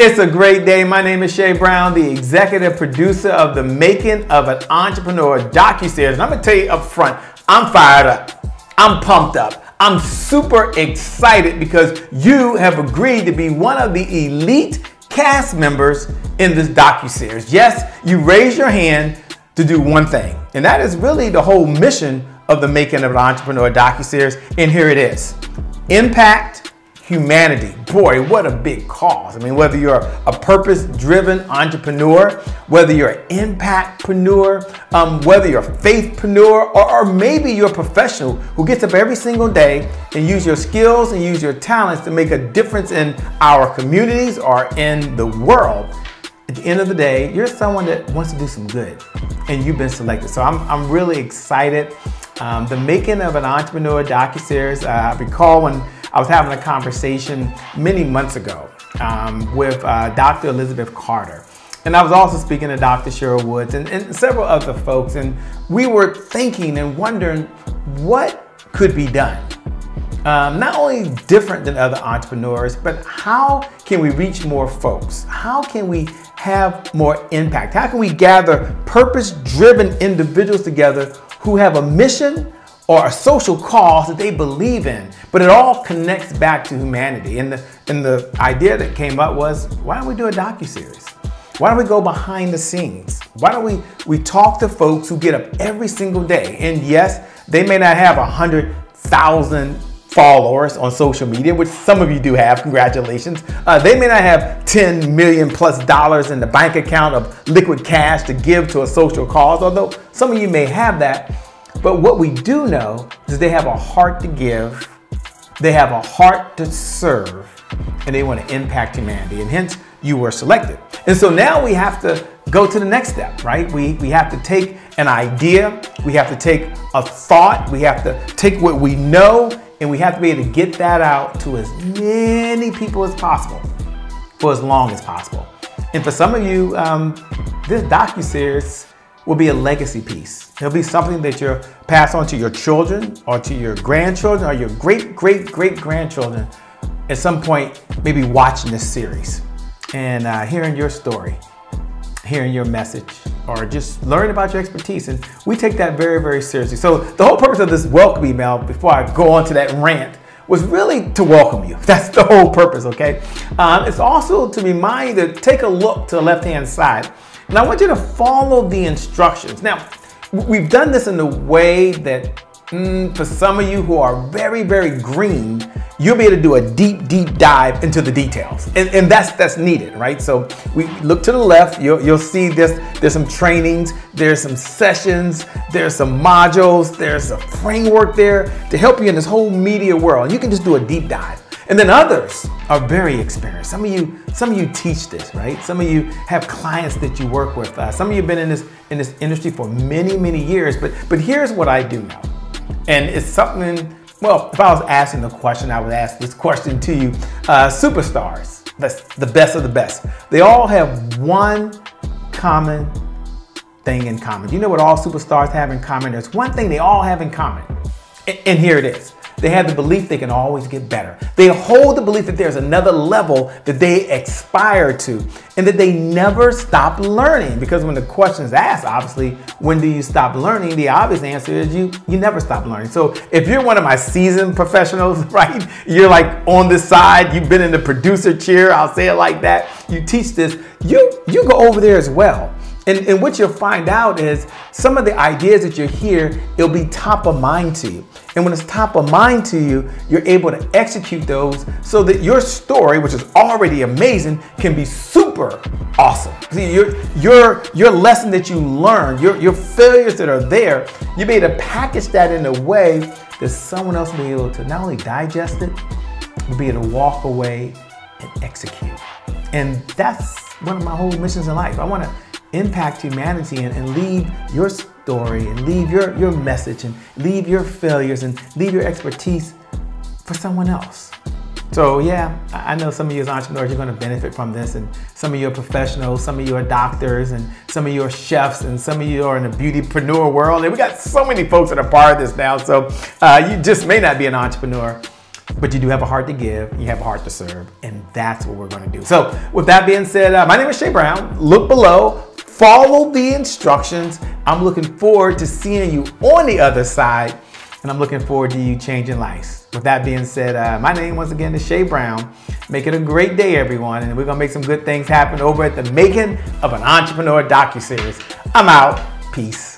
It's a great day. My name is Shay Brown, the executive producer of the Making of an Entrepreneur docuseries. And I'm going to tell you up front, I'm fired up. I'm pumped up. I'm super excited because you have agreed to be one of the elite cast members in this docuseries. Yes, you raised your hand to do one thing, and that is really the whole mission of the Making of an Entrepreneur docuseries. And here it is: impact humanity. Boy, what a big cause. I mean, whether you're a purpose-driven entrepreneur, whether you're an impactpreneur, whether you're a faithpreneur, or maybe you're a professional who gets up every single day and use your skills and use your talents to make a difference in our communities or in the world. At the end of the day, you're someone that wants to do some good, and you've been selected. So I'm really excited. The Making of an Entrepreneur docuseries, I recall when I was having a conversation many months ago with Dr. Elizabeth Carter. And I was also speaking to Dr. Cheryl Woods and several other folks. And we were thinking and wondering what could be done. Not only different than other entrepreneurs, but how can we reach more folks? How can we have more impact? How can we gather purpose-driven individuals together who have a mission or a social cause that they believe in, but it all connects back to humanity? And the idea that came up was, why don't we do a docuseries? Why don't we go behind the scenes? Why don't we talk to folks who get up every single day? And yes, they may not have 100,000 followers on social media, which some of you do have, congratulations. They may not have $10 million+ in the bank account of liquid cash to give to a social cause, although some of you may have that. But what we do know is they have a heart to give, they have a heart to serve, and they want to impact humanity, and hence you were selected. And so now we have to go to the next step, right? We have to take an idea, we have to take a thought, we have to take what we know, and we have to be able to get that out to as many people as possible for as long as possible. And for some of you, this docuseries will be a legacy piece. It'll be something that you'll pass on to your children or to your grandchildren or your great-great-great-grandchildren at some point, maybe watching this series and hearing your story, hearing your message, or just learn about your expertise. And we take that very, very seriously. So the whole purpose of this welcome email, before I go on to that rant, was really to welcome you. That's the whole purpose, okay? It's also to remind you to take a look to the left-hand side. And I want you to follow the instructions. Now, we've done this in a way that for some of you who are very, very green, you'll be able to do a deep, deep dive into the details. And that's needed, right? So we look to the left, you'll see there's some trainings, there's some sessions, there's some modules, there's a framework there to help you in this whole media world. And you can just do a deep dive. And then others are very experienced. Some of you teach this, right? Some of you have clients that you work with. Some of you have been in this industry for many, many years. But here's what I do know. And it's something, well, if I was asking the question, I would ask this question to you. Superstars, that's the best of the best. They all have one common thing in common. Do you know what all superstars have in common? There's one thing they all have in common. And here it is. They have the belief they can always get better. They hold the belief that there's another level that they aspire to, and that they never stop learning. Because when the question is asked, obviously, when do you stop learning? The obvious answer is you never stop learning. So if you're one of my seasoned professionals, right, you're like on this side, you've been in the producer chair, I'll say it like that, you teach this, you go over there as well. And what you'll find out is some of the ideas that you hear, it'll be top of mind to you. And when it's top of mind to you, you're able to execute those so that your story, which is already amazing, can be super awesome. See, your lesson that you learned, your failures that are there, you'll be able to package that in a way that someone else will be able to not only digest it, but be able to walk away and execute. And that's one of my whole missions in life. I want to impact humanity and leave your story and leave your message and leave your failures and leave your expertise for someone else. So yeah, I know some of you as entrepreneurs, you're going to benefit from this, and some of you are professionals, some of you are doctors, and some of you are chefs, and some of you are in the beautypreneur world. And we got so many folks that are part of this now, so you just may not be an entrepreneur, but you do have a heart to give, you have a heart to serve, and that's what we're going to do. So with that being said, my name is Shay Brown. Look below, follow the instructions. I'm looking forward to seeing you on the other side, and I'm looking forward to you changing lives. With that being said, my name once again is Shay Brown. Make it a great day, everyone, and we're going to make some good things happen over at the Making of an Entrepreneur docuseries. I'm out. Peace.